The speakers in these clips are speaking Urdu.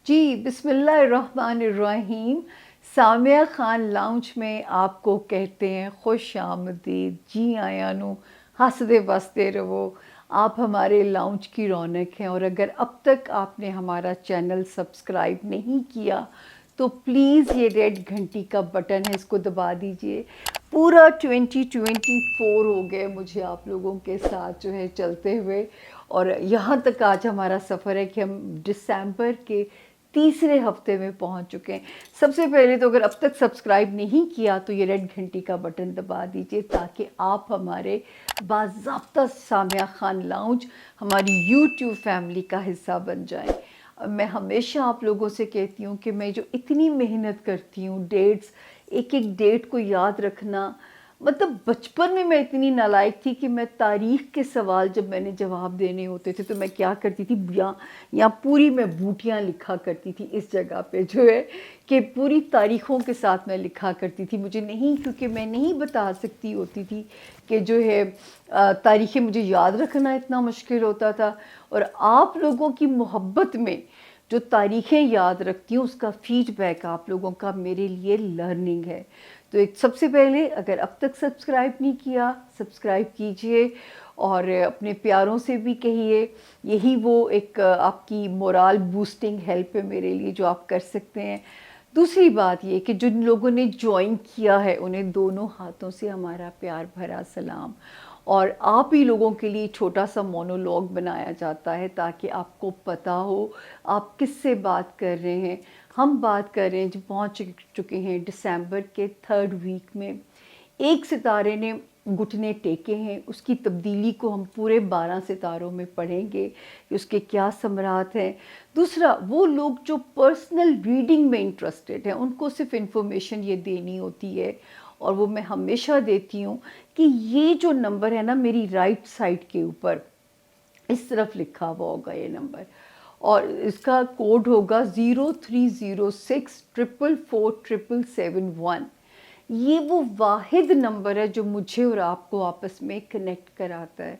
جی بسم اللہ الرحمن الرحیم. سامیہ خان لاؤنج میں آپ کو کہتے ہیں خوش آمدید. جی آیا نو ہنستے بستے رہو. آپ ہمارے لاؤنج کی رونق ہیں، اور اگر اب تک آپ نے ہمارا چینل سبسکرائب نہیں کیا تو پلیز یہ ریڈ گھنٹی کا بٹن ہے، اس کو دبا دیجئے. پورا 2024 ہو گئے مجھے آپ لوگوں کے ساتھ جو ہے چلتے ہوئے، اور یہاں تک آج ہمارا سفر ہے کہ ہم دسمبر کے تیسرے ہفتے میں پہنچ چکے ہیں. سب سے پہلے تو اگر اب تک سبسکرائب نہیں کیا تو یہ ریڈ گھنٹی کا بٹن دبا دیجئے تاکہ آپ ہمارے باضابطہ سامیہ خان لاؤنج ہماری یوٹیوب فیملی کا حصہ بن جائیں. میں ہمیشہ آپ لوگوں سے کہتی ہوں کہ میں جو اتنی محنت کرتی ہوں، ڈیٹس ایک ایک ڈیٹ کو یاد رکھنا، مطلب بچپن میں اتنی نالائق تھی کہ میں تاریخ کے سوال جب میں نے جواب دینے ہوتے تھے تو میں کیا کرتی تھی، یا پوری میں بوٹیاں لکھا کرتی تھی اس جگہ پہ جو ہے کہ پوری تاریخوں کے ساتھ میں لکھا کرتی تھی. مجھے نہیں، کیونکہ میں نہیں بتا سکتی ہوتی تھی کہ جو ہے تاریخیں مجھے یاد رکھنا اتنا مشکل ہوتا تھا. اور آپ لوگوں کی محبت میں جو تاریخیں یاد رکھتی ہوں اس کا فیڈ بیک آپ لوگوں کا میرے لیے لرننگ ہے. تو ایک سب سے پہلے اگر اب تک سبسکرائب نہیں کیا سبسکرائب کیجئے، اور اپنے پیاروں سے بھی کہیے. یہی وہ ایک آپ کی مورال بوسٹنگ ہیلپ ہے میرے لیے جو آپ کر سکتے ہیں. دوسری بات یہ کہ جن لوگوں نے جوائن کیا ہے انہیں دونوں ہاتھوں سے ہمارا پیار بھرا سلام. اور آپ ہی لوگوں کے لیے چھوٹا سا مونولوگ بنایا جاتا ہے تاکہ آپ کو پتہ ہو آپ کس سے بات کر رہے ہیں. ہم بات کر رہے ہیں جو پہنچ چکے ہیں دسمبر کے 3rd ویک میں. ایک ستارے نے گھٹنے ٹیکے ہیں، اس کی تبدیلی کو ہم پورے 12 ستاروں میں پڑھیں گے کہ اس کے کیا ثمرات ہیں. دوسرا، وہ لوگ جو پرسنل ریڈنگ میں انٹرسٹڈ ہیں ان کو صرف انفارمیشن یہ دینی ہوتی ہے، اور وہ میں ہمیشہ دیتی ہوں کہ یہ جو نمبر ہے نا میری رائٹ سائڈ کے اوپر اس طرف لکھا ہوا ہوگا یہ نمبر، اور اس کا کوڈ ہوگا 0306444771. یہ وہ واحد نمبر ہے جو مجھے اور آپ کو آپس میں کنیکٹ کراتا ہے.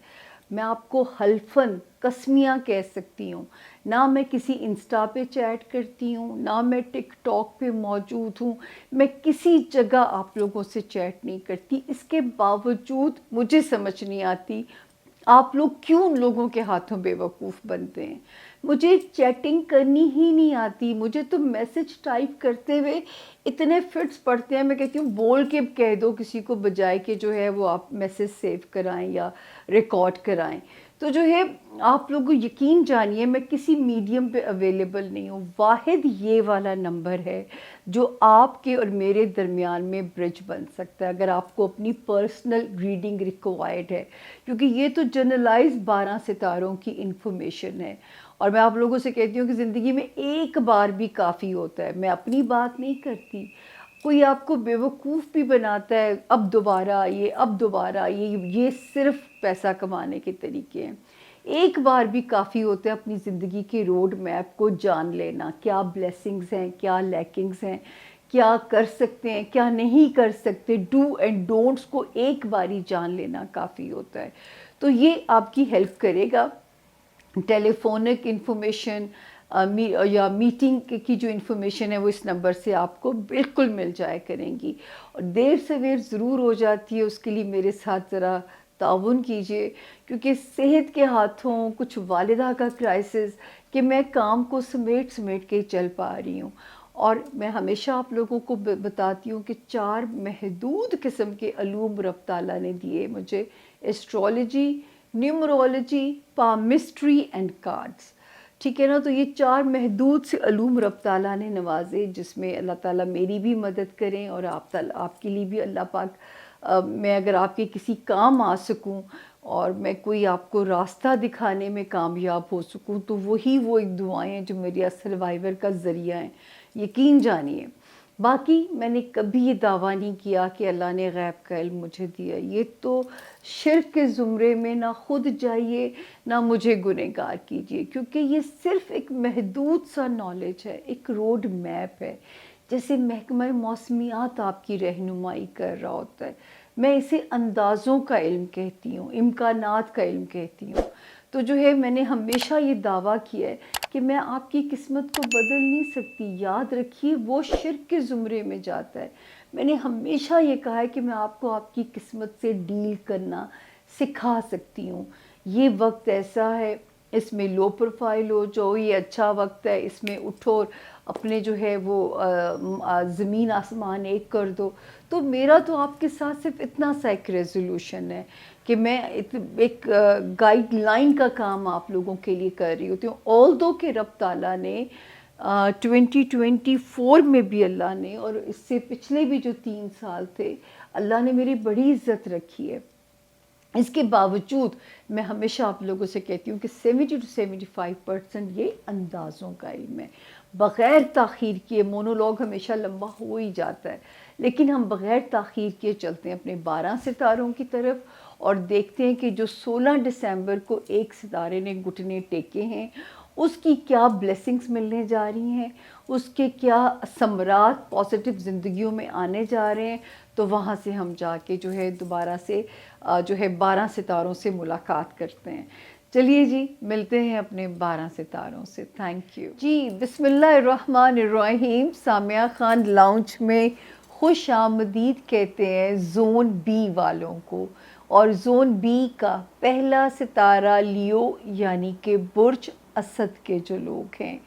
میں آپ کو حلفاً قسمیاں کہہ سکتی ہوں، نہ میں کسی انسٹا پہ چیٹ کرتی ہوں، نہ میں ٹک ٹاک پہ موجود ہوں، میں کسی جگہ آپ لوگوں سے چیٹ نہیں کرتی. اس کے باوجود مجھے سمجھ نہیں آتی آپ لوگ کیوں ان لوگوں کے ہاتھوں بے وقوف بنتے ہیں. مجھے چیٹنگ کرنی ہی نہیں آتی، مجھے تو میسج ٹائپ کرتے ہوئے اتنے فٹس پڑتے ہیں. میں کہتی ہوں بول کے کہہ دو کسی کو، بجائے کہ جو ہے وہ آپ میسج سیو کرائیں یا ریکارڈ کرائیں. تو جو ہے آپ لوگوں یقین جانیے میں کسی میڈیم پہ اویلیبل نہیں ہوں. واحد یہ والا نمبر ہے جو آپ کے اور میرے درمیان میں برج بن سکتا ہے اگر آپ کو اپنی پرسنل ریڈنگ ریکوائرڈ ہے، کیونکہ یہ تو جنرلائز 12 ستاروں کی انفارمیشن ہے. اور میں آپ لوگوں سے کہتی ہوں کہ زندگی میں ایک بار بھی کافی ہوتا ہے. میں اپنی بات نہیں کرتی، کوئی آپ کو بیوقوف بھی بناتا ہے اب دوبارہ آئیے اب دوبارہ آئیے، یہ صرف پیسہ کمانے کے طریقے ہیں. ایک بار بھی کافی ہوتا ہے اپنی زندگی کے روڈ میپ کو جان لینا، کیا بلیسنگز ہیں کیا لیکنگز ہیں، کیا کر سکتے ہیں کیا نہیں کر سکتے. ڈو اینڈ ڈونٹس کو ایک باری جان لینا کافی ہوتا ہے. تو یہ آپ کی ہیلپ کرے گا. ٹیلی فونک انفارمیشن یا میٹنگ کی جو انفارمیشن ہے وہ اس نمبر سے آپ کو بالکل مل جائے کریں گی. اور دیر سویر ضرور ہو جاتی ہے، اس کے لیے میرے ساتھ ذرا تعاون کیجئے، کیونکہ صحت کے ہاتھوں کچھ والدہ کا کرائسس کہ میں کام کو سمیٹ سمیٹ کے چل پا رہی ہوں. اور میں ہمیشہ آپ لوگوں کو بتاتی ہوں کہ 4 محدود قسم کے علوم رب تعالیٰ نے دیے مجھے: ایسٹرولوجی، نیومرولوجی، پامسٹری اینڈ کارڈز. ٹھیک ہے نا. تو یہ 4 محدود سے علوم رب تعالیٰ نے نوازے، جس میں اللہ تعالیٰ میری بھی مدد کریں اور آپ کے لیے بھی اللہ پاک میں اگر آپ کے کسی کام آ سکوں اور میں کوئی آپ کو راستہ دکھانے میں کامیاب ہو سکوں تو وہی وہ ایک دعائیں ہیں جو میری سروائیور کا ذریعہ ہیں، یقین جانیے. باقی میں نے کبھی یہ دعویٰ نہیں کیا کہ اللہ نے غیب کا علم مجھے دیا. یہ تو شرک کے زمرے میں نہ خود جائیے نہ مجھے گنہگار کیجیے، کیونکہ یہ صرف ایک محدود سا نالج ہے، ایک روڈ میپ ہے. جیسے محکمہ موسمیات آپ کی رہنمائی کر رہا ہوتا ہے، میں اسے اندازوں کا علم کہتی ہوں، امکانات کا علم کہتی ہوں. تو جو ہے میں نے ہمیشہ یہ دعویٰ کیا ہے کہ میں آپ کی قسمت کو بدل نہیں سکتی، یاد رکھیے وہ شرک کے زمرے میں جاتا ہے۔ میں نے ہمیشہ یہ کہا ہے کہ میں آپ کو آپ کی قسمت سے ڈیل کرنا سکھا سکتی ہوں۔ یہ وقت ایسا ہے، اس میں لو پروفائل ہو جاؤ، یہ اچھا وقت ہے، اس میں اٹھو اور اپنے جو ہے وہ زمین آسمان ایک کر دو۔ تو میرا تو آپ کے ساتھ صرف اتنا سا ایک ریزولوشن ہے کہ میں ایک گائیڈ لائن کا کام آپ لوگوں کے لیے کر رہی ہوتی ہوں۔ آل دو کہ رب تعالیٰ نے 2024 میں بھی اللہ نے، اور اس سے پچھلے بھی جو 3 سال تھے، اللہ نے میری بڑی عزت رکھی ہے، اس کے باوجود میں ہمیشہ آپ لوگوں سے کہتی ہوں کہ 70 to 75% یہ اندازوں کا علم ہے۔ بغیر تاخیر کیے مونولوگ ہمیشہ لمبا ہو ہی جاتا ہے، لیکن ہم بغیر تاخیر کیے چلتے ہیں اپنے 12 ستاروں کی طرف، اور دیکھتے ہیں کہ جو 16 دسمبر کو ایک ستارے نے گھٹنے ٹیکے ہیں، اس کی کیا بلیسنگز ملنے جا رہی ہیں، اس کے کیا ثمرات پازیٹیو زندگیوں میں آنے جا رہے ہیں۔ تو وہاں سے ہم جا کے جو ہے دوبارہ سے جو ہے 12 ستاروں سے ملاقات کرتے ہیں۔ چلیے جی، ملتے ہیں اپنے 12 ستاروں سے۔ تھینک یو جی۔ بسم اللہ الرحمن الرحیم۔ سامیہ خان لاؤنج میں خوش آمدید کہتے ہیں زون بی والوں کو، اور زون بی کا پہلا ستارہ لیو یعنی کہ برج اسد کے جو لوگ ہیں،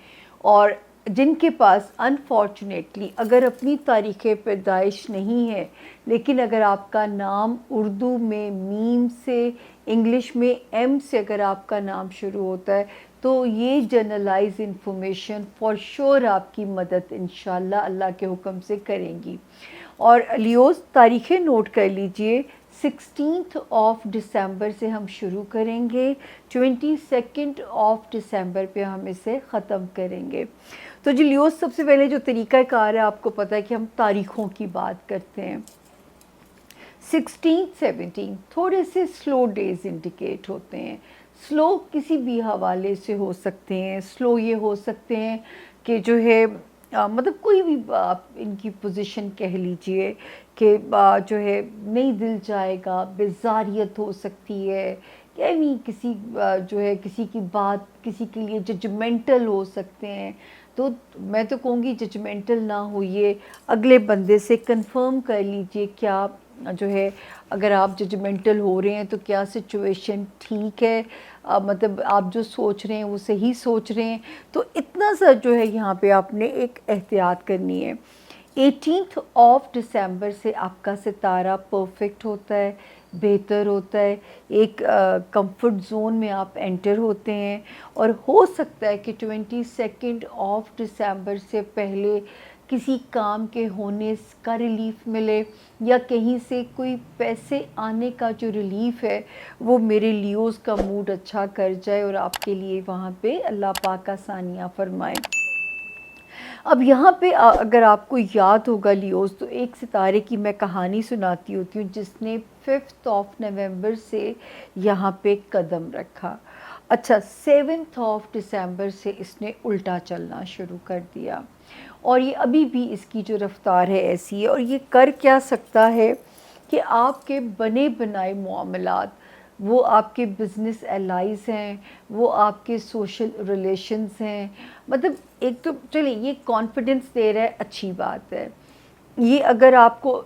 اور جن کے پاس انفارچونیٹلی اگر اپنی تاریخ پیدائش نہیں ہے، لیکن اگر آپ کا نام اردو میں میم سے، انگلش میں ایم سے اگر آپ کا نام شروع ہوتا ہے، تو یہ جنرلائز انفارمیشن فار شور آپ کی مدد انشاءاللہ اللہ کے حکم سے کریں گی۔ اور لیوز تاریخیں نوٹ کر لیجئے، 16 دسمبر سے ہم شروع کریں گے، 22 دسمبر پہ ہم اسے ختم کریں گے۔ تو جی لیوز، سب سے پہلے جو طریقہ کار ہے آپ کو پتہ ہے کہ ہم تاریخوں کی بات کرتے ہیں۔ 16 17 تھوڑے سے سلو ڈیز انڈیکیٹ ہوتے ہیں۔ سلو کسی بھی حوالے سے ہو سکتے ہیں، سلو یہ ہو سکتے ہیں کہ جو ہے مطلب کوئی بھی آپ ان کی پوزیشن کہہ لیجئے کہ جو ہے نہیں دل جائے گا، بیزاریت ہو سکتی ہے، یعنی کسی جو ہے کسی کی بات کسی کے لیے ججمنٹل ہو سکتے ہیں۔ تو میں تو کہوں گی ججمنٹل نہ ہوئیے، اگلے بندے سے کنفرم کر لیجئے کیا جو ہے، اگر آپ ججمنٹل ہو رہے ہیں تو کیا سچویشن ٹھیک ہے، مطلب آپ جو سوچ رہے ہیں وہ صحیح سوچ رہے ہیں۔ تو اتنا سا جو ہے یہاں پہ آپ نے ایک احتیاط کرنی ہے۔ 18 دسمبر سے آپ کا ستارہ پرفیکٹ ہوتا ہے، بہتر ہوتا ہے، ایک کمفرٹ زون میں آپ انٹر ہوتے ہیں، اور ہو سکتا ہے کہ 22 دسمبر سے پہلے کسی کام کے ہونے کا ریلیف ملے، یا کہیں سے کوئی پیسے آنے کا جو ریلیف ہے وہ میرے لیوز کا موڈ اچھا کر جائے اور آپ کے لیے وہاں پہ اللہ پاک آسانیاں فرمائے۔ اب یہاں پہ اگر آپ کو یاد ہوگا لیوز، تو ایک ستارے کی میں کہانی سناتی ہوتی ہوں جس نے 5 نومبر سے یہاں پہ قدم رکھا۔ اچھا، 7 دسمبر سے اس نے الٹا چلنا شروع کر دیا، اور یہ ابھی بھی اس کی جو رفتار ہے ایسی ہے، اور یہ کر کیا سکتا ہے کہ آپ کے بنے بنائے معاملات، وہ آپ کے بزنس الائز ہیں، وہ آپ کے سوشل ریلیشنز ہیں، مطلب ایک تو چلیں یہ کانفیڈنس دے رہا ہے، اچھی بات ہے، یہ اگر آپ کو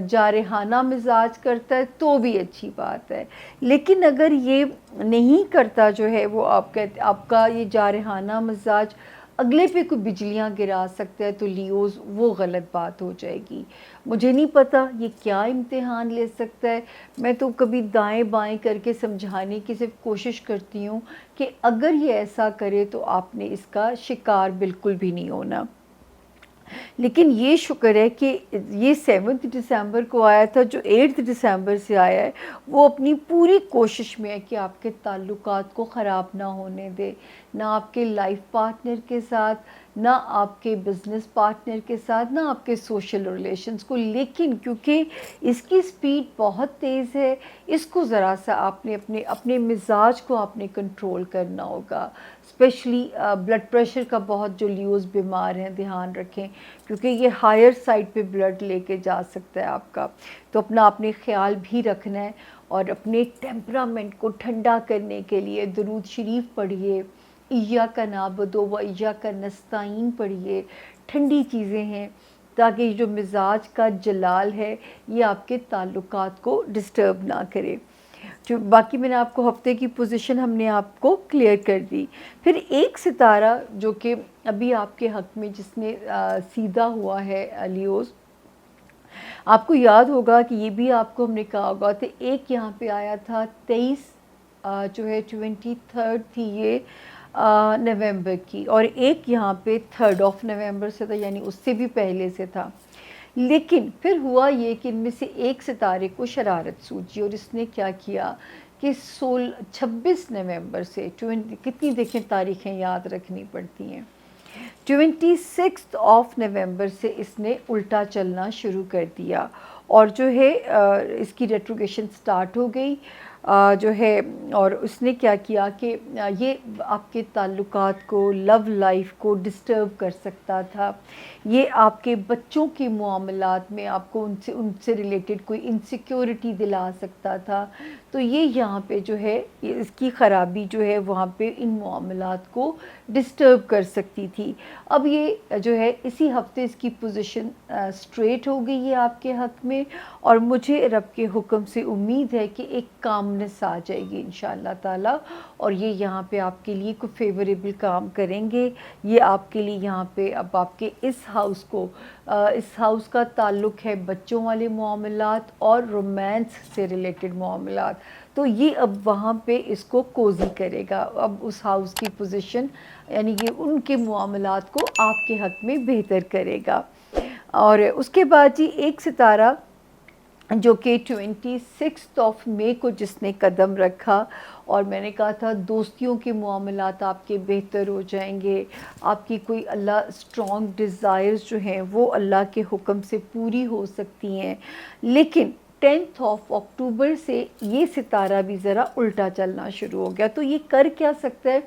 جارحانہ مزاج کرتا ہے تو بھی اچھی بات ہے، لیکن اگر یہ نہیں کرتا جو ہے وہ آپ کا یہ جارحانہ مزاج اگلے پہ کوئی بجلیاں گرا سکتا ہے، تو لیوز وہ غلط بات ہو جائے گی۔ مجھے نہیں پتا یہ کیا امتحان لے سکتا ہے، میں تو کبھی دائیں بائیں کر کے سمجھانے کی صرف کوشش کرتی ہوں کہ اگر یہ ایسا کرے تو آپ نے اس کا شکار بالکل بھی نہیں ہونا۔ لیکن یہ شکر ہے کہ یہ 7 دسمبر کو آیا تھا، جو 8 دسمبر سے آیا ہے وہ اپنی پوری کوشش میں ہے کہ آپ کے تعلقات کو خراب نہ ہونے دے، نہ آپ کے لائف پارٹنر کے ساتھ، نہ آپ کے بزنس پارٹنر کے ساتھ، نہ آپ کے سوشل ریلیشنز کو۔ لیکن کیونکہ اس کی سپیڈ بہت تیز ہے، اس کو ذرا سا آپ نے اپنے مزاج کو آپ نے کنٹرول کرنا ہوگا، اسپیشلی بلڈ پریشر کا بہت جو لیوز بیمار ہیں دھیان رکھیں، کیونکہ یہ ہائر سائڈ پہ بلڈ لے کے جا سکتا ہے آپ کا، تو اپنا آپ نے خیال بھی رکھنا ہے۔ اور اپنے ٹیمپرامنٹ کو ٹھنڈا کرنے کے لیے درود شریف پڑھیے، ایاک نعبد و ایاک نستعین پڑھیے، ٹھنڈی چیزیں ہیں تاکہ جو مزاج کا جلال ہے یہ آپ کے تعلقات کو ڈسٹرب نہ کرے۔ جو باقی میں نے آپ کو ہفتے کی پوزیشن ہم نے آپ کو کلیئر کر دی۔ پھر ایک ستارہ جو کہ ابھی آپ کے حق میں جس نے سیدھا ہوا ہے لیوز، آپ کو یاد ہوگا کہ یہ بھی آپ کو ہم نے کہا ہوگا، تو ایک یہاں پہ آیا تھا 23 جو ہے 23 تھی یہ نومبر کی، اور ایک یہاں پہ 3 نومبر سے تھا، یعنی اس سے بھی پہلے سے تھا۔ لیکن پھر ہوا یہ کہ ان میں سے ایک ستارے کو شرارت سوچی، اور اس نے کیا کیا کہ 26 نومبر سے کتنی دیکھیں تاریخیں یاد رکھنی پڑتی ہیں، 26 نومبر سے اس نے الٹا چلنا شروع کر دیا، اور جو ہے اس کی ریٹروگریشن سٹارٹ ہو گئی جو ہے، اور اس نے کیا کیا کہ یہ آپ کے تعلقات کو، لو لائف کو ڈسٹرب کر سکتا تھا، یہ آپ کے بچوں کے معاملات میں آپ کو ان سے ریلیٹڈ کوئی انسیکیورٹی دلا سکتا تھا، تو یہ یہاں پہ جو ہے اس کی خرابی جو ہے وہاں پہ ان معاملات کو ڈسٹرب کر سکتی تھی۔ اب یہ جو ہے اسی ہفتے اس کی پوزیشن سٹریٹ ہو گئی ہے آپ کے حق میں، اور مجھے رب کے حکم سے امید ہے کہ ایک کامنس آ جائے گی انشاءاللہ تعالی، اور یہ یہاں پہ آپ کے لیے کوئی فیوریبل کام کریں گے۔ یہ آپ کے لیے یہاں پہ اب آپ کے اس ہاؤس کا تعلق ہے بچوں والے معاملات اور رومانس سے ریلیٹڈ معاملات، تو یہ اب وہاں پہ اس کو کوزی کرے گا، اب اس ہاؤس کی پوزیشن یعنی کہ ان کے معاملات کو آپ کے حق میں بہتر کرے گا۔ اور اس کے بعد جی ایک ستارہ جو کہ 26 مئی کو جس نے قدم رکھا، اور میں نے کہا تھا دوستیوں کے معاملات آپ کے بہتر ہو جائیں گے، آپ کی کوئی اللہ اسٹرانگ ڈیزائرز جو ہیں وہ اللہ کے حکم سے پوری ہو سکتی ہیں، لیکن 10 اکتوبر سے یہ ستارہ بھی ذرا الٹا چلنا شروع ہو گیا، تو یہ کر کیا سکتا ہے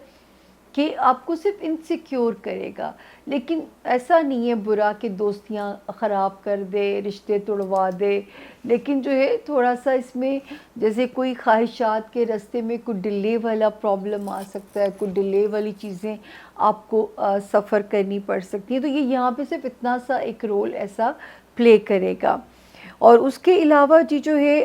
کہ آپ کو صرف انسیکیور کرے گا، لیکن ایسا نہیں ہے برا کہ دوستیاں خراب کر دے، رشتے توڑوا دے، لیکن جو ہے تھوڑا سا اس میں جیسے کوئی خواہشات کے راستے میں کوئی ڈیلے والا پرابلم آ سکتا ہے، کوئی ڈیلے والی چیزیں آپ کو سفر کرنی پڑ سکتی ہیں، تو یہ یہاں پہ صرف اتنا سا ایک رول ایسا پلے کرے گا۔ اور اس کے علاوہ جی جو ہے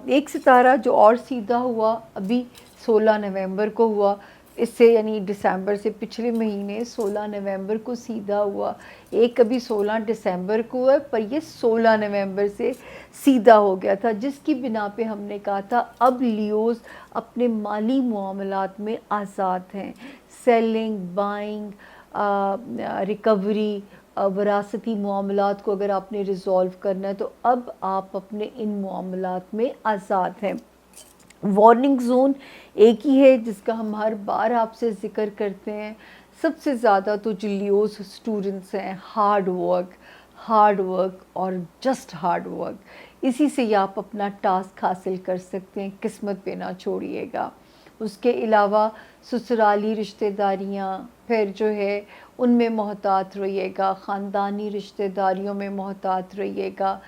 ایک ستارہ جو اور سیدھا ہوا ابھی 16 نومبر کو ہوا، اس سے یعنی دسمبر سے پچھلے مہینے 16 نومبر کو سیدھا ہوا، ایک ابھی 16 دسمبر کو ہے، پر یہ 16 نومبر سے سیدھا ہو گیا تھا، جس کی بنا پہ ہم نے کہا تھا اب لیوز اپنے مالی معاملات میں آزاد ہیں، سیلنگ، بائنگ، ریکوری، وراثتی معاملات کو اگر آپ نے ریزولو کرنا ہے تو اب آپ اپنے ان معاملات میں آزاد ہیں۔ وارننگ زون ایک ہی ہے جس کا ہم ہر بار آپ سے ذکر کرتے ہیں، سب سے زیادہ تو جو لیوز اسٹوڈنٹس ہیں ہارڈ ورک اور جسٹ ہارڈ ورک، اسی سے ہی آپ اپنا ٹاسک حاصل کر سکتے ہیں، قسمت پہ نہ چھوڑیے گا۔ اس کے علاوہ سسرالی رشتہ داریاں پھر جو ہے ان میں محتاط رہیے گا، خاندانی رشتہ داریوں میں محتاط رہیے گا،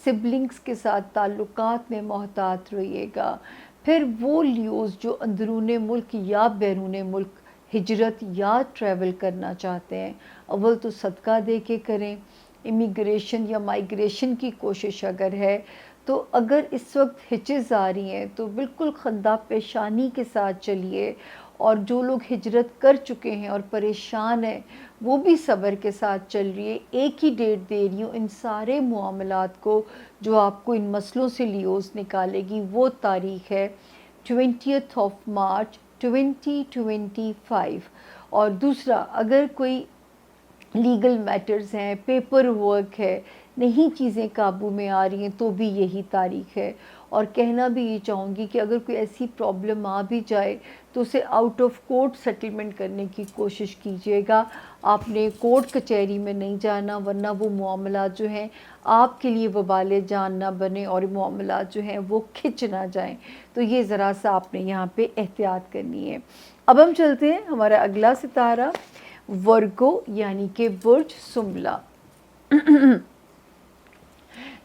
سبلنگز کے ساتھ تعلقات میں محتاط رہیے گا۔ پھر وہ لیوز جو اندرون ملک یا بیرون ملک ہجرت یا ٹریول کرنا چاہتے ہیں، اول تو صدقہ دے کے کریں، امیگریشن یا مائیگریشن کی کوشش اگر ہے تو اگر اس وقت ہچز آ رہی ہیں تو بالکل خندہ پیشانی کے ساتھ چلیے، اور جو لوگ ہجرت کر چکے ہیں اور پریشان ہیں وہ بھی صبر کے ساتھ چل رہی ہے۔ ایک ہی ڈیٹ دے رہی ہوں ان سارے معاملات کو جو آپ کو ان مسئلوں سے لیوز نکالے گی، وہ تاریخ ہے 20 مارچ 2025۔ اور دوسرا اگر کوئی لیگل میٹرز ہیں، پیپر ورک ہے، نہیں چیزیں قابو میں آ رہی ہیں تو بھی یہی تاریخ ہے، اور کہنا بھی یہ چاہوں گی کہ اگر کوئی ایسی پرابلم آ بھی جائے تو اسے آؤٹ آف کورٹ سیٹلمنٹ کرنے کی کوشش کیجیے گا، آپ نے کورٹ کچہری میں نہیں جانا، ورنہ وہ معاملات جو ہیں آپ کے لیے وبال جان نہ بنے اور معاملات جو ہیں وہ کھنچ نہ جائیں، تو یہ ذرا سا آپ نے یہاں پہ احتیاط کرنی ہے۔ اب ہم چلتے ہیں ہمارا اگلا ستارہ ورگو یعنی کہ برج سنبلہ۔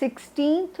16th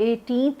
18th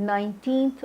19th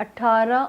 18,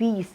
20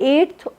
8th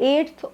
8th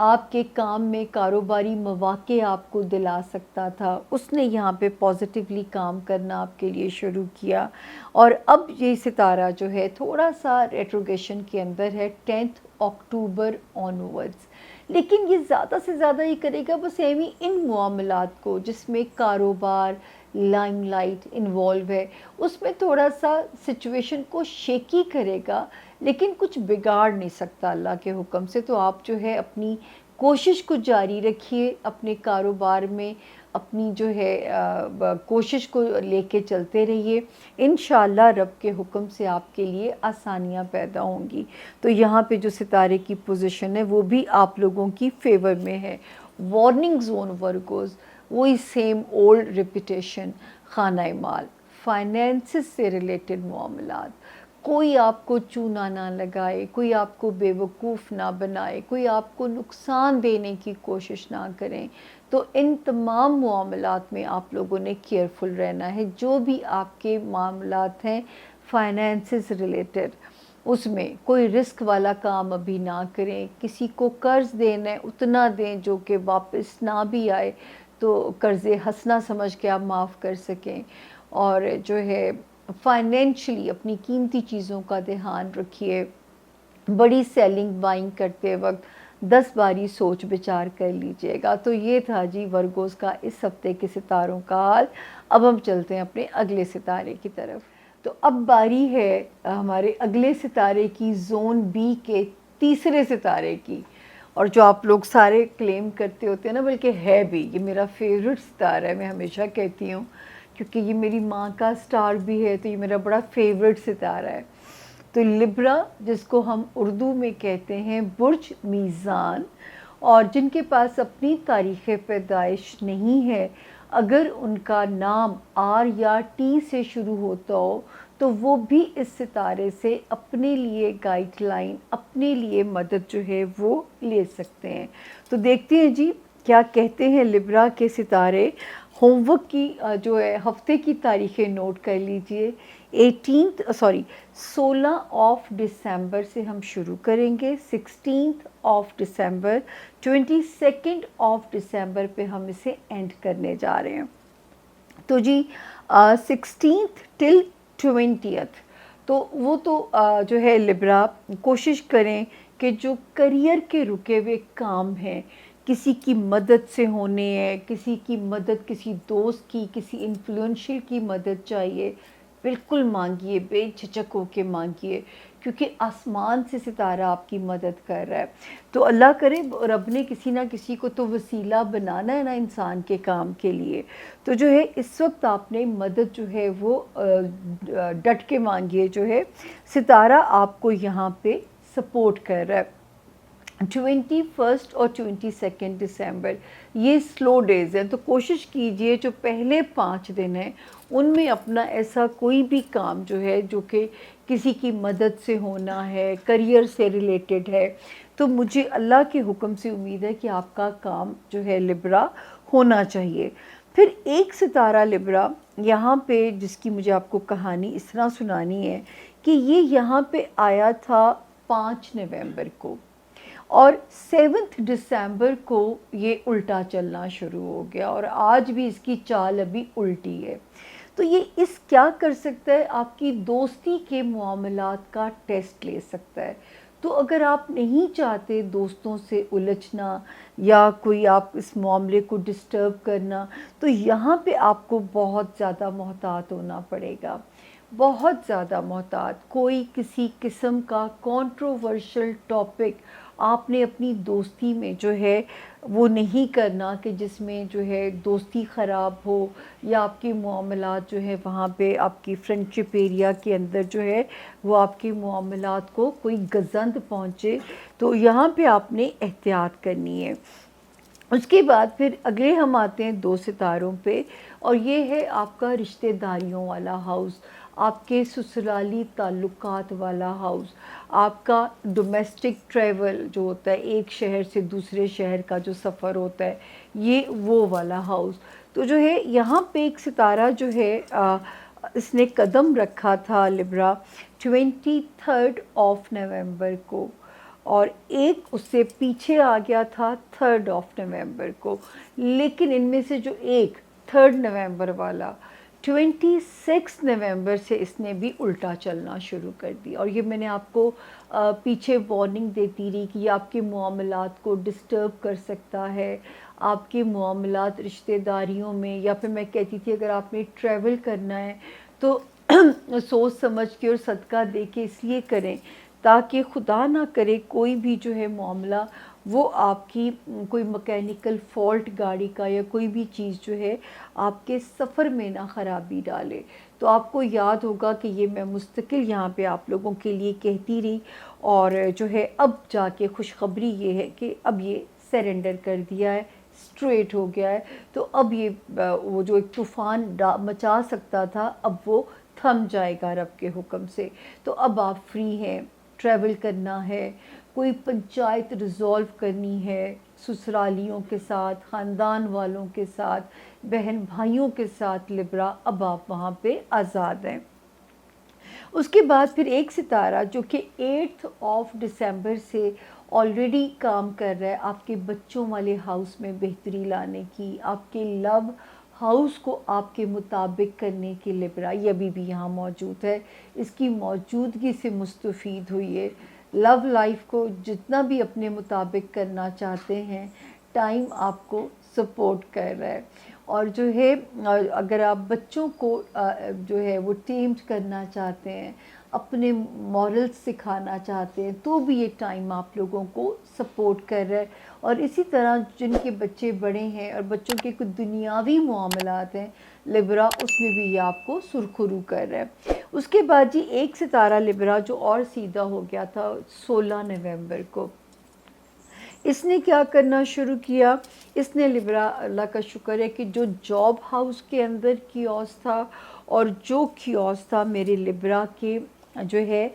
آپ کے کام میں کاروباری مواقع آپ کو دلا سکتا تھا، اس نے یہاں پہ پازیٹیولی کام کرنا آپ کے لیے شروع کیا. اور اب یہ ستارہ جو ہے تھوڑا سا ریٹروگیشن کے اندر ہے 10 اکتوبر آنورڈز، لیکن یہ زیادہ سے زیادہ یہ کرے گا بس ایویں ان معاملات کو جس میں کاروبار لائم لائٹ انوالو ہے، اس میں تھوڑا سا سچویشن کو شیکی کرے گا، لیکن کچھ بگاڑ نہیں سکتا اللہ کے حکم سے. تو آپ جو ہے اپنی کوشش کو جاری رکھیے، اپنے کاروبار میں اپنی جو ہے کوشش کو لے کے چلتے رہیے. انشاءاللہ رب کے حکم سے آپ کے لیے آسانیاں پیدا ہوں گی. تو یہاں پہ جو ستارے کی پوزیشن ہے وہ بھی آپ لوگوں کی فیور میں ہے. وارننگ زون ورگوز وہی سیم اولڈ ریپیٹیشن، خانہ مال، فائنینسز سے ریلیٹڈ معاملات، کوئی آپ کو چونا نہ لگائے، کوئی آپ کو بے وقوف نہ بنائے، کوئی آپ کو نقصان دینے کی کوشش نہ کریں. تو ان تمام معاملات میں آپ لوگوں نے کیئرفل رہنا ہے. جو بھی آپ کے معاملات ہیں فائنینسز ریلیٹڈ، اس میں کوئی رسک والا کام ابھی نہ کریں. کسی کو قرض دینا ہے اتنا دیں جو کہ واپس نہ بھی آئے، تو قرض حسنہ سمجھ کے آپ معاف کر سکیں. اور جو ہے فائنینشلی اپنی قیمتی چیزوں کا دھیان رکھیے. بڑی سیلنگ بائنگ کرتے وقت 10 باری سوچ بچار کر لیجئے گا. تو یہ تھا جی ورگوز کا اس ہفتے کے ستاروں کا حال. اب ہم چلتے ہیں اپنے اگلے ستارے کی طرف. تو اب باری ہے ہمارے اگلے ستارے کی، زون بی کے تیسرے ستارے کی. اور جو آپ لوگ سارے کلیم کرتے ہوتے ہیں نا، بلکہ ہے بھی یہ میرا فیوریٹ ستارہ ہے، میں ہمیشہ کہتی ہوں، کیونکہ یہ میری ماں کا سٹار بھی ہے، تو یہ میرا بڑا فیوریٹ ستارہ ہے. تو لبرا، جس کو ہم اردو میں کہتے ہیں برج میزان، اور جن کے پاس اپنی تاریخ پیدائش نہیں ہے، اگر ان کا نام آر یا ٹی سے شروع ہوتا ہو تو وہ بھی اس ستارے سے اپنے لیے گائیڈ لائن، اپنے لیے مدد جو ہے وہ لے سکتے ہیں. تو دیکھتے ہیں جی کیا کہتے ہیں لبرا کے ستارے. ہوم ورک کی جو ہے ہفتے کی تاریخیں نوٹ کر لیجئے. 16 دسمبر سے ہم شروع کریں گے، 16 دسمبر، 22 دسمبر پہ ہم اسے اینڈ کرنے جا رہے ہیں. تو جی 16 ٹل 20، تو وہ تو جو ہے لبرا کوشش کریں کہ جو کریئر کے رکے ہوئے کام ہیں، کسی کی مدد سے ہونے ہیں، کسی کی مدد، کسی دوست کی، کسی انفلوئنشل کی مدد چاہیے، بالکل مانگیے، بے جھجک ہو کے مانگیے، کیونکہ آسمان سے ستارہ آپ کی مدد کر رہا ہے. تو اللہ کرے رب نے کسی نہ کسی کو تو وسیلہ بنانا ہے نا انسان کے کام کے لیے. تو جو ہے اس وقت آپ نے مدد جو ہے وہ ڈٹ کے مانگیے. جو ہے ستارہ آپ کو یہاں پہ سپورٹ کر رہا ہے. 21 اور 22 دسمبر یہ سلو ڈیز ہیں، تو کوشش کیجئے جو پہلے 5 دن ہیں ان میں اپنا ایسا کوئی بھی کام جو ہے جو کہ کسی کی مدد سے ہونا ہے، کریئر سے ریلیٹڈ ہے، تو مجھے اللہ کے حکم سے امید ہے کہ آپ کا کام جو ہے لبرا ہونا چاہیے. پھر ایک ستارہ لبرا یہاں پہ جس کی مجھے آپ کو کہانی اس طرح سنانی ہے کہ یہ یہاں پہ آیا تھا 5 نومبر کو، اور 7 دسمبر کو یہ الٹا چلنا شروع ہو گیا، اور آج بھی اس کی چال ابھی الٹی ہے. تو یہ اس کیا کر سکتا ہے، آپ کی دوستی کے معاملات کا ٹیسٹ لے سکتا ہے. تو اگر آپ نہیں چاہتے دوستوں سے الجھنا یا کوئی آپ اس معاملے کو ڈسٹرب کرنا، تو یہاں پہ آپ کو بہت زیادہ محتاط ہونا پڑے گا، بہت زیادہ محتاط. کوئی کسی قسم کا کنٹروورشل ٹاپک آپ نے اپنی دوستی میں جو ہے وہ نہیں کرنا کہ جس میں جو ہے دوستی خراب ہو، یا آپ کے معاملات جو ہے وہاں پہ آپ کی فرینڈشپ ایریا کے اندر جو ہے وہ آپ کے معاملات کو کوئی گزند پہنچے. تو یہاں پہ آپ نے احتیاط کرنی ہے. اس کے بعد پھر اگلے ہم آتے ہیں 2 ستاروں پہ، اور یہ ہے آپ کا رشتہ داریوں والا ہاؤس، آپ کے سسرالی تعلقات والا ہاؤس، آپ کا ڈومیسٹک ٹریول جو ہوتا ہے، ایک شہر سے دوسرے شہر کا جو سفر ہوتا ہے، یہ وہ والا ہاؤس. تو جو ہے یہاں پہ ایک ستارہ جو ہے اس نے قدم رکھا تھا لبرا 23 نومبر کو، اور ایک اس سے پیچھے آ گیا تھا 3 نومبر کو، لیکن ان میں سے جو ایک 3 نومبر والا 26 نومبر سے اس نے بھی الٹا چلنا شروع کر دیا، اور یہ میں نے آپ کو پیچھے وارننگ دیتی رہی کہ یہ آپ کے معاملات کو ڈسٹرب کر سکتا ہے، آپ کے معاملات رشتہ داریوں میں، یا پھر میں کہتی تھی اگر آپ نے ٹریول کرنا ہے تو سوچ سمجھ کے اور صدقہ دے کے اس لیے کریں تاکہ خدا نہ کرے کوئی بھی جو ہے معاملہ وہ آپ کی کوئی مکینیکل فالٹ گاڑی کا یا کوئی بھی چیز جو ہے آپ کے سفر میں نہ خرابی ڈالے۔ تو آپ کو یاد ہوگا کہ یہ میں مستقل یہاں پہ آپ لوگوں کے لیے کہتی رہی، اور جو ہے اب جا کے خوشخبری یہ ہے کہ اب یہ سرنڈر کر دیا ہے، اسٹریٹ ہو گیا ہے، تو اب یہ وہ جو ایک طوفان مچا سکتا تھا اب وہ تھم جائے گا رب کے حکم سے۔ تو اب آپ فری ہیں، ٹریول کرنا ہے، کوئی پنچایت ریزولو کرنی ہے سسرالیوں کے ساتھ، خاندان والوں کے ساتھ، بہن بھائیوں کے ساتھ، لبرا اب آپ وہاں پہ آزاد ہیں۔ اس کے بعد پھر ایک ستارہ جو کہ 8 دسمبر سے آلریڈی کام کر رہا ہے آپ کے بچوں والے ہاؤس میں بہتری لانے کی، آپ کے لو ہاؤس کو آپ کے مطابق کرنے کی، لبرا یہ ابھی بھی یہاں موجود ہے، اس کی موجودگی سے مستفید ہوئی ہے۔ لو لائف کو جتنا بھی اپنے مطابق کرنا چاہتے ہیں ٹائم آپ کو سپورٹ کر رہا ہے، اور جو ہے اگر آپ بچوں کو جو ہے وہ ٹیمڈ کرنا چاہتے ہیں، اپنے مورلز سکھانا چاہتے ہیں، تو بھی یہ ٹائم آپ لوگوں کو سپورٹ کر رہا ہے۔ اور اسی طرح جن کے بچے بڑے ہیں اور بچوں کے کچھ دنیاوی معاملات ہیں، لبرا اس میں بھی یہ آپ کو سرخرو کر رہا ہے۔ اس کے بعد جی ایک ستارہ لبرا جو اور سیدھا ہو گیا تھا 16 نومبر کو، اس نے کیا کرنا شروع کیا، اس نے لبرا اللہ کا شکر ہے کہ جو جاب ہاؤس کے اندر کیوس تھا اور جو کیوس تھا میرے لبرا کے جو ہے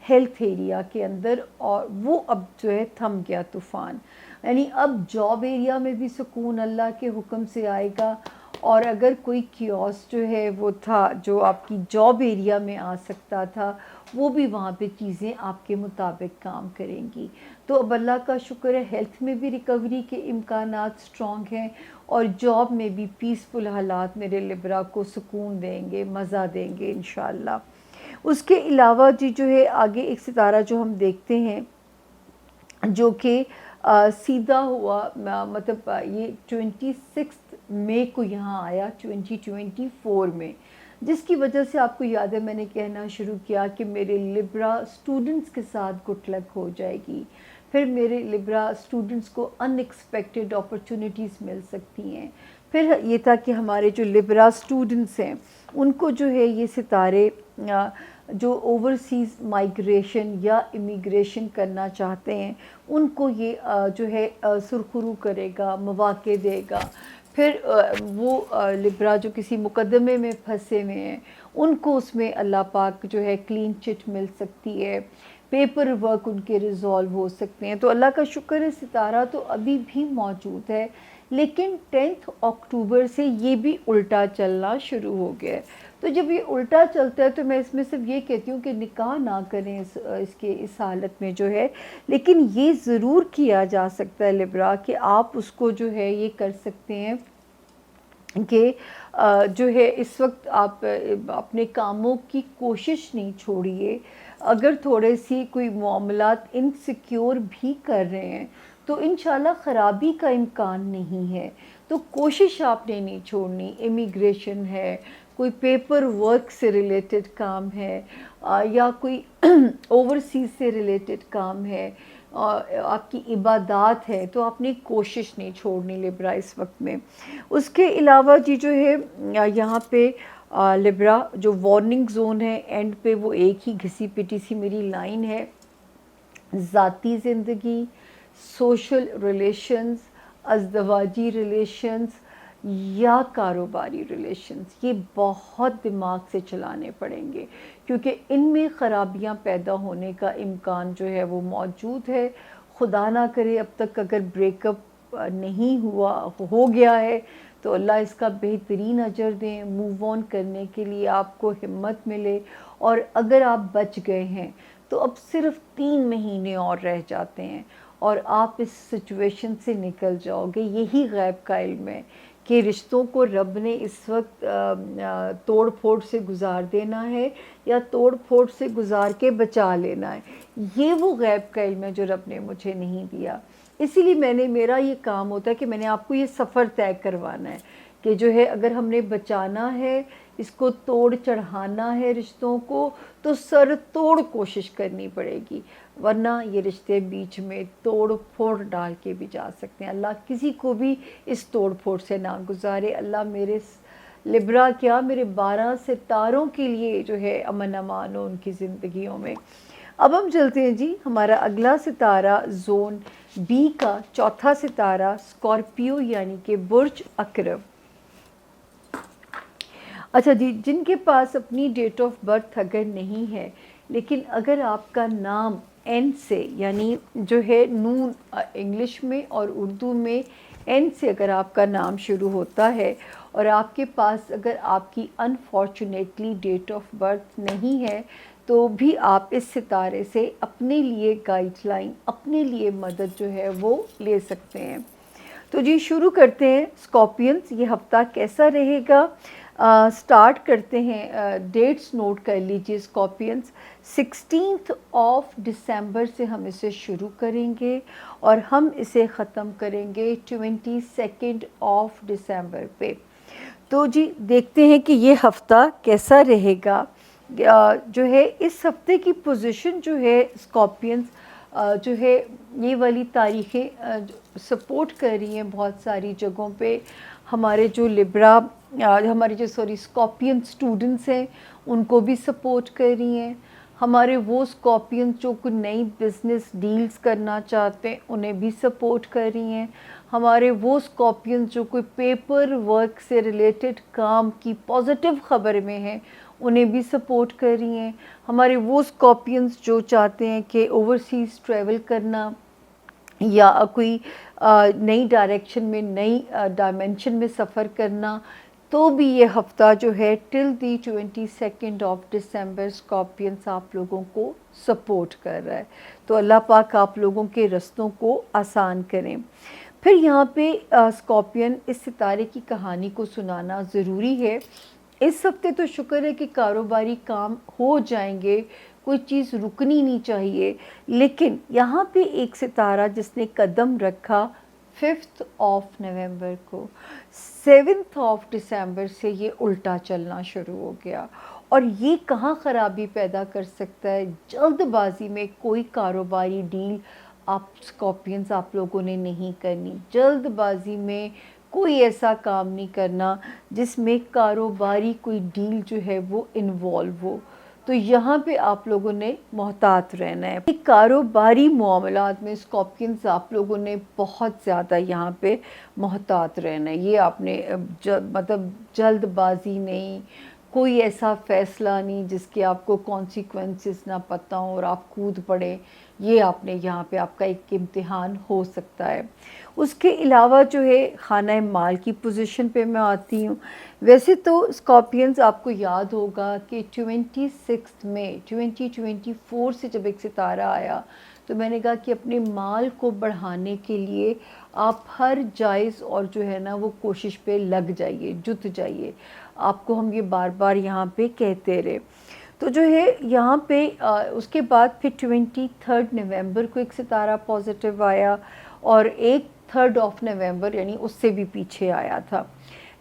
ہیلتھ ایریا کے اندر، اور وہ اب جو ہے تھم گیا طوفان، یعنی اب جاب ایریا میں بھی سکون اللہ کے حکم سے آئے گا، اور اگر کوئی کیوس جو ہے وہ تھا جو آپ کی جاب ایریا میں آ سکتا تھا وہ بھی وہاں پہ چیزیں آپ کے مطابق کام کریں گی۔ تو اب اللہ کا شکر ہے ہیلتھ میں بھی ریکوری کے امکانات سٹرونگ ہیں، اور جاب میں بھی پیسفل حالات میرے لبرا کو سکون دیں گے، مزہ دیں گے انشاءاللہ۔ اس کے علاوہ جی جو ہے آگے ایک ستارہ جو ہم دیکھتے ہیں جو کہ سیدھا ہوا، مطلب یہ 26 مئی کو یہاں آیا 2024 میں، جس کی وجہ سے آپ کو یاد ہے میں نے کہنا شروع کیا کہ میرے لبرا اسٹوڈنٹس کے ساتھ گڈ لک ہو جائے گی، پھر میرے لبرا اسٹوڈنٹس کو ان ایکسپیکٹڈ اپرچونیٹیز مل سکتی ہیں۔ پھر یہ تھا کہ ہمارے جو لبرا اسٹوڈنٹس ہیں ان کو جو ہے یہ ستارے جو اوورسیز مائگریشن یا امیگریشن کرنا چاہتے ہیں ان کو یہ جو ہے سرخرو کرے گا، مواقع دے گا۔ پھر وہ لبرا جو کسی مقدمے میں پھنسے ہوئے ہیں ان کو اس میں اللہ پاک جو ہے کلین چٹ مل سکتی ہے، پیپر ورک ان کے ریزالو ہو سکتے ہیں۔ تو اللہ کا شکر ہے ستارہ تو ابھی بھی موجود ہے، لیکن 10 اکتوبر سے یہ بھی الٹا چلنا شروع ہو گیا ہے۔ تو جب یہ الٹا چلتا ہے تو میں اس میں صرف یہ کہتی ہوں کہ نکاح نہ کریں اس حالت میں جو ہے، لیکن یہ ضرور کیا جا سکتا ہے لبرا کہ آپ اس کو جو ہے یہ کر سکتے ہیں کہ جو ہے اس وقت آپ اپنے کاموں کی کوشش نہیں چھوڑیے، اگر تھوڑے سی کوئی معاملات انسیکیور بھی کر رہے ہیں تو انشاءاللہ خرابی کا امکان نہیں ہے، تو کوشش آپ نے نہیں چھوڑنی۔ امیگریشن ہے، کوئی پیپر ورک سے ریلیٹڈ کام ہے، یا کوئی اوورسیز سے ریلیٹڈ کام ہے، آپ کی عبادات ہے، تو آپ نے کوشش نہیں چھوڑنی لبرا اس وقت میں۔ اس کے علاوہ جی جو ہے یہاں پہ لبرا جو وارننگ زون ہے اینڈ پہ وہ ایک ہی گھسی پٹی سی میری لائن ہے، ذاتی زندگی، سوشل ریلیشنز، ازدواجی ریلیشنز یا کاروباری ریلیشنز، یہ بہت دماغ سے چلانے پڑیں گے کیونکہ ان میں خرابیاں پیدا ہونے کا امکان جو ہے وہ موجود ہے۔ خدا نہ کرے اب تک اگر بریک اپ نہیں ہوا ہو گیا ہے تو اللہ اس کا بہترین اجر دیں، موو آن کرنے کے لیے آپ کو ہمت ملے، اور اگر آپ بچ گئے ہیں تو اب صرف 3 مہینے اور رہ جاتے ہیں اور آپ اس سچویشن سے نکل جاؤ گے. یہی غیب کا علم ہے کہ رشتوں کو رب نے اس وقت توڑ پھوڑ سے گزار دینا ہے یا توڑ پھوڑ سے گزار کے بچا لینا ہے. یہ وہ غیب کا علم ہے جو رب نے مجھے نہیں دیا. اسی لیے میرا یہ کام ہوتا ہے کہ میں نے آپ کو یہ سفر طے کروانا ہے کہ جو ہے اگر ہم نے بچانا ہے، اس کو توڑ چڑھانا ہے رشتوں کو، تو سر توڑ کوشش کرنی پڑے گی، ورنہ یہ رشتے بیچ میں توڑ پھوڑ ڈال کے بھی جا سکتے ہیں. اللہ کسی کو بھی اس توڑ پھوڑ سے نہ گزارے. اللہ میرے لبرا کیا میرے 12 ستاروں کے لیے جو ہے امن امان ہو ان کی زندگیوں میں. اب ہم چلتے ہیں جی، ہمارا اگلا ستارہ زون بی کا چوتھا ستارہ اسکارپیو یعنی کہ برج عقرب. اچھا جی، جن کے پاس اپنی ڈیٹ آف برتھ اگر نہیں ہے لیکن اگر آپ کا نام این سے یعنی جو ہے نون انگلش میں اور اردو میں این سے اگر آپ کا نام شروع ہوتا ہے اور آپ کے پاس اگر آپ کی انفارچونیٹلی ڈیٹ آف برتھ نہیں ہے تو بھی آپ اس ستارے سے اپنے لیے گائیڈ لائن، اپنے لیے مدد جو ہے وہ لے سکتے ہیں. تو جی شروع کرتے ہیں اسکارپینز، یہ ہفتہ کیسا رہے گا. سٹارٹ کرتے ہیں، ڈیٹس نوٹ کر لیجئے اسکارپینز. 16 دسمبر سے ہم اسے شروع کریں گے اور ہم اسے ختم کریں گے 22 دسمبر پہ. تو جی دیکھتے ہیں کہ یہ ہفتہ کیسا رہے گا. جو ہے اس ہفتے کی پوزیشن جو ہے اسکارپینز جو ہے یہ والی تاریخیں سپورٹ کر رہی ہیں بہت ساری جگہوں پہ. ہمارے جو لبرا ہمارے جو اسکارپین اسٹوڈنٹس ہیں ان کو بھی سپورٹ کر رہی ہیں. ہمارے وہ اسکارپین جو کوئی نئی بزنس ڈیلز کرنا چاہتے ہیں انہیں بھی سپورٹ کر رہی ہیں. ہمارے وہ اسکارپین جو کوئی پیپر ورک سے ریلیٹڈ کام کی پازیٹیو خبر میں ہیں انہیں بھی سپورٹ کر رہی ہیں. ہمارے وہ اسکارپینز جو چاہتے ہیں کہ اوورسیز ٹریول کرنا یا کوئی نئی ڈائریکشن میں، نئی ڈائمنشن میں سفر کرنا، تو بھی یہ ہفتہ جو ہے ٹل دی 22 دسمبر اسکارپینز آپ لوگوں کو سپورٹ کر رہا ہے. تو اللہ پاک آپ لوگوں کے رستوں کو آسان کریں. پھر یہاں پہ اسکارپین اس ستارے کی کہانی کو سنانا ضروری ہے. اس ہفتے تو شکر ہے کہ کاروباری کام ہو جائیں گے، کوئی چیز رکنی نہیں چاہیے. لیکن یہاں پہ ایک ستارہ جس نے قدم رکھا 5 نومبر کو، 7 دسمبر سے یہ الٹا چلنا شروع ہو گیا. اور یہ کہاں خرابی پیدا کر سکتا ہے؟ جلد بازی میں کوئی کاروباری ڈیل آپ اسکارپینز آپ لوگوں نے نہیں کرنی. جلد بازی میں کوئی ایسا کام نہیں کرنا جس میں کاروباری کوئی ڈیل جو ہے وہ انوالو ہو. تو یہاں پہ آپ لوگوں نے محتاط رہنا ہے. کاروباری معاملات میں اسکارپینز آپ لوگوں نے بہت زیادہ یہاں پہ محتاط رہنا ہے. یہ آپ نے مطلب جلد بازی نہیں، کوئی ایسا فیصلہ نہیں جس کے آپ کو کانسیکوینسز نہ پتہ ہوں اور آپ کود پڑیں. یہ آپ نے یہاں پہ آپ کا ایک امتحان ہو سکتا ہے. اس کے علاوہ جو ہے خانہ مال کی پوزیشن پہ میں آتی ہوں. ویسے تو اسکارپینز آپ کو یاد ہوگا کہ 26 مئی 2024 سے جب ایک ستارہ آیا تو میں نے کہا کہ اپنے مال کو بڑھانے کے لیے آپ ہر جائز اور جو ہے نا وہ کوشش پہ لگ جائیے، جت جائیے. آپ کو ہم یہ بار بار یہاں پہ کہتے رہے. تو جو ہے یہاں پہ اس کے بعد پھر 23 نومبر کو ایک ستارہ پازیٹیو آیا اور ایک 3 نومبر یعنی اس سے بھی پیچھے آیا تھا.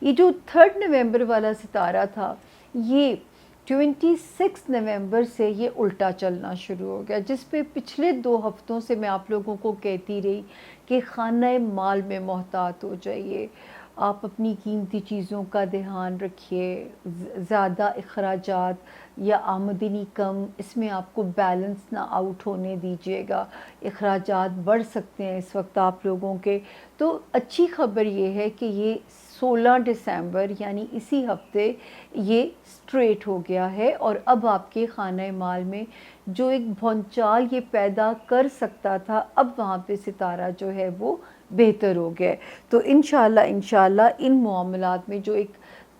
یہ جو 3 نومبر والا ستارہ تھا یہ 26 نومبر سے یہ الٹا چلنا شروع ہو گیا، جس پہ پچھلے 2 ہفتوں سے میں آپ لوگوں کو کہتی رہی کہ خانہ مال میں محتاط ہو جائیے. آپ اپنی قیمتی چیزوں کا دھیان رکھیے، زیادہ اخراجات یا آمدنی کم، اس میں آپ کو بیلنس نہ آؤٹ ہونے دیجیے گا. اخراجات بڑھ سکتے ہیں اس وقت آپ لوگوں کے. تو اچھی خبر یہ ہے کہ یہ 16 دسمبر یعنی اسی ہفتے یہ اسٹریٹ ہو گیا ہے اور اب آپ کے خانہ مال میں جو ایک بھونچال یہ پیدا کر سکتا تھا اب وہاں پہ ستارہ جو ہے وہ بہتر ہو گیا ہے. تو انشاءاللہ ان معاملات میں جو ایک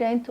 10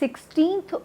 16